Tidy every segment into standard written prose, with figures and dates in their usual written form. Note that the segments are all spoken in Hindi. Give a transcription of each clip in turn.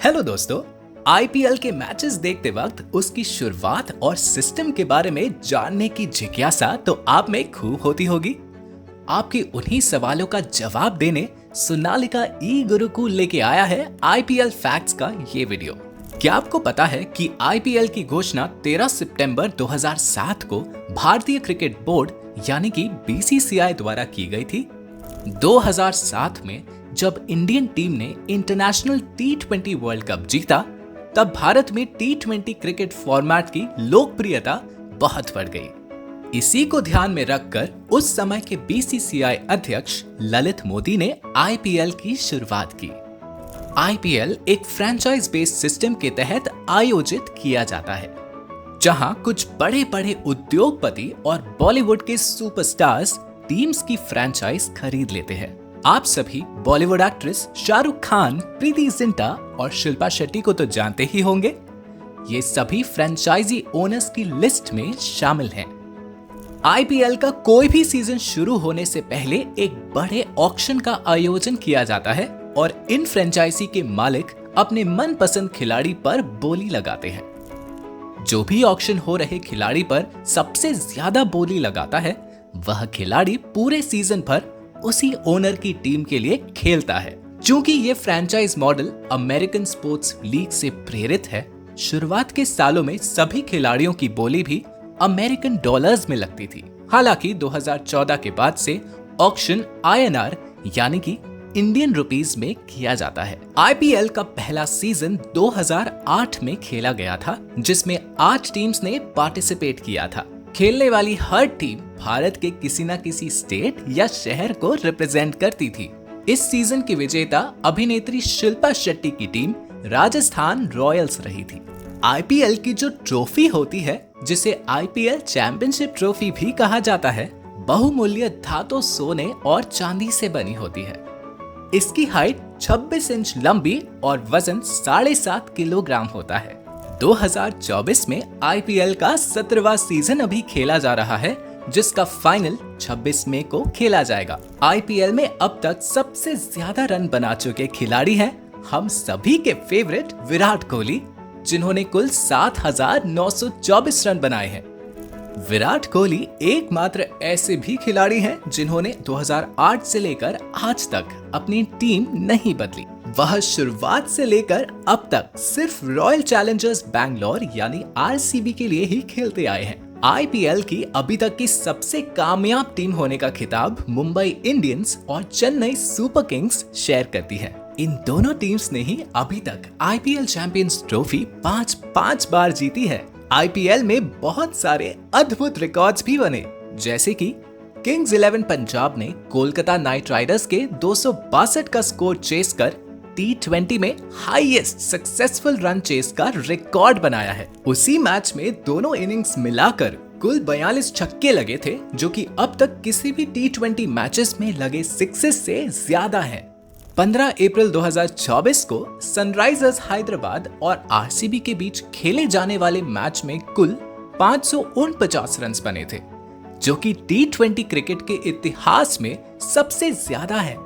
हेलो दोस्तों, आईपीएल के मैचेस देखते वक्त उसकी शुरुआत और सिस्टम के बारे में जानने की जिज्ञासा तो आप में खूब होती होगी। आपके उन्हीं सवालों का जवाब देने सोनालिका ई गुरुकुल लेके आया है आईपीएल फैक्ट्स का ये वीडियो। क्या आपको पता है कि आईपीएल की घोषणा 13 सितंबर 2007 को भारतीय क्रिकेट बोर्ड यानी कि बीसीसीआई द्वारा की गई थी। 2007 में जब इंडियन टीम ने इंटरनेशनल टी20 वर्ल्ड कप जीता, तब भारत में टी20 क्रिकेट फॉर्मेट की लोकप्रियता बहुत बढ़ गई। इसी को ध्यान में रखकर उस समय के बीसीसीआई अध्यक्ष ललित मोदी ने आईपीएल की शुरुआत की। आईपीएल एक फ्रेंचाइज बेस्ड सिस्टम के तहत आयोजित किया जाता है, जहां कुछ बड़े बड़े उद्योगपति और बॉलीवुड के सुपरस्टार्स टीम्स की फ्रेंचाइज खरीद लेते हैं। आप सभी बॉलीवुड एक्ट्रेस शाहरुख खान, प्रीति जिंटा और शिल्पा शेट्टी को तो जानते ही होंगे। ये सभी फ्रेंचाइजी ओनर्स की लिस्ट में शामिल हैं। आईपीएल का कोई भी सीजन शुरू होने से पहले एक बड़े ऑक्शन का आयोजन किया जाता है और इन फ्रेंचाइजी के मालिक अपने मनपसंद खिलाड़ी पर बोली लगाते हैं। जो भी ऑक्शन हो रहे खिलाड़ी पर सबसे ज्यादा बोली लगाता है, वह खिलाड़ी पूरे सीजन भर उसी ओनर की टीम के लिए खेलता है। चूंकि ये franchise model American sports league से प्रेरित है, शुरुआत के सालों में सभी खिलाड़ियों की बोली भी अमेरिकन डॉलर्स में लगती थी। हालांकि 2014 के बाद से ऑक्शन आईएनआर यानी कि इंडियन रुपीस में किया जाता है। आईपीएल का पहला सीजन 2008 में खेला गया था, जिसमें 8 टीम्स ने पार्टिसिपेट किया था। खेलने वाली हर टीम भारत के किसी न किसी स्टेट या शहर को रिप्रेजेंट करती थी। इस सीजन की विजेता अभिनेत्री शिल्पा शेट्टी की टीम राजस्थान रॉयल्स रही थी। आईपीएल की जो ट्रॉफी होती है, जिसे आईपीएल चैंपियनशिप ट्रॉफी भी कहा जाता है, बहुमूल्य धातु, सोने और चांदी से बनी होती है। इसकी हाइट 26 इंच लंबी और वजन 7.5 किलोग्राम होता है। 2024 में आईपीएल का 17वां सीजन अभी खेला जा रहा है, जिसका फाइनल 26 मई को खेला जाएगा। आईपीएल में अब तक सबसे ज्यादा रन बना चुके खिलाड़ी हैं हम सभी के फेवरेट विराट कोहली, जिन्होंने कुल 7,924 रन बनाए हैं। विराट कोहली एकमात्र ऐसे भी खिलाड़ी हैं जिन्होंने 2008 से लेकर आज तक अपनी टीम नहीं बदली। वह शुरुआत से लेकर अब तक सिर्फ रॉयल चैलेंजर्स बैंगलोर यानी आरसीबी के लिए ही खेलते आए हैं। आईपीएल की अभी तक की सबसे कामयाब टीम होने का खिताब मुंबई इंडियंस और चेन्नई सुपर किंग्स शेयर करती है। इन दोनों टीम्स ने ही अभी तक आईपीएल चैंपियंस ट्रॉफी 5 बार जीती है। आईपीएल में बहुत सारे अद्भुत रिकॉर्ड्स भी बने, जैसे कि किंग्स 11 पंजाब ने कोलकाता नाइट राइडर्स के 262 का स्कोर चेस कर टी20 में हाईएस्ट सक्सेसफुल रन चेस का रिकॉर्ड बनाया है। उसी मैच में दोनों इनिंग्स मिलाकर कुल 42 छक्के लगे थे, जो कि अब तक किसी भी टी20 मैचेस में लगे सिक्सेस से ज्यादा हैं। 15 अप्रैल 2024 को सनराइजर्स हैदराबाद और आरसीबी के बीच खेले जाने वाले मैच में कुल 549 रन बने थे, जो कि टी20 क्रिकेट के इतिहास में सबसे ज्यादा है।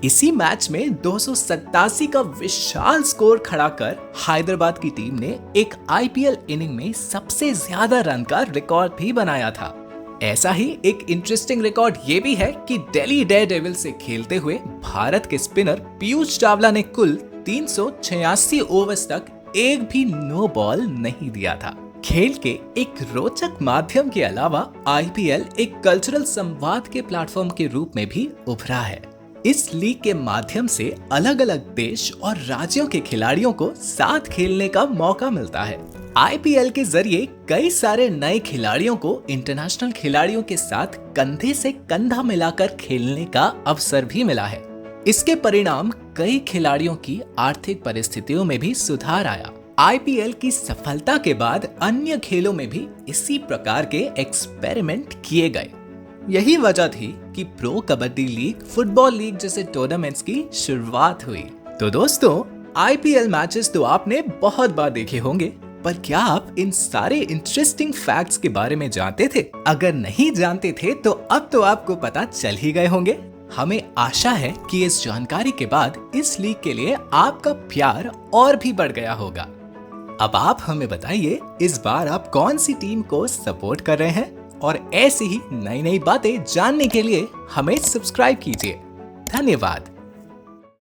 इसी मैच में 287 का विशाल स्कोर खड़ा कर हैदराबाद की टीम ने एक आईपीएल इनिंग में सबसे ज्यादा रन का रिकॉर्ड भी बनाया था। ऐसा ही एक इंटरेस्टिंग रिकॉर्ड ये भी है कि दिल्ली डेयरडेविल्स से खेलते हुए भारत के स्पिनर पीयूष चावला ने कुल 386 ओवर्स तक एक भी नो बॉल नहीं दिया था। खेल के एक रोचक माध्यम के अलावा आईपीएल एक कल्चरल संवाद के प्लेटफॉर्म के रूप में भी उभरा है। इस लीग के माध्यम से अलग अलग देश और राज्यों के खिलाड़ियों को साथ खेलने का मौका मिलता है। आईपीएल के जरिए कई सारे नए खिलाड़ियों को इंटरनेशनल खिलाड़ियों के साथ कंधे से कंधा मिलाकर खेलने का अवसर भी मिला है। इसके परिणाम कई खिलाड़ियों की आर्थिक परिस्थितियों में भी सुधार आया। आईपीएल की सफलता के बाद अन्य खेलों में भी इसी प्रकार के एक्सपेरिमेंट किए गए। यही वजह थी कि pro kabaddi league, football league जैसे टूर्नामेंट्स की शुरुआत हुई। तो दोस्तों, आईपीएल मैचेस तो आपने बहुत बार देखे होंगे, पर क्या आप इन सारे इंटरेस्टिंग फैक्ट्स के बारे में जानते थे? अगर नहीं जानते थे तो अब तो आपको पता चल ही गए होंगे। हमें आशा है कि इस जानकारी के बाद इस लीग के लिए आपका प्यार और भी बढ़ गया होगा। अब आप हमें बताइए, इस बार आप कौन सी टीम को सपोर्ट कर रहे हैं? और ऐसी ही नई नई बातें जानने के लिए हमें सब्सक्राइब कीजिए। धन्यवाद।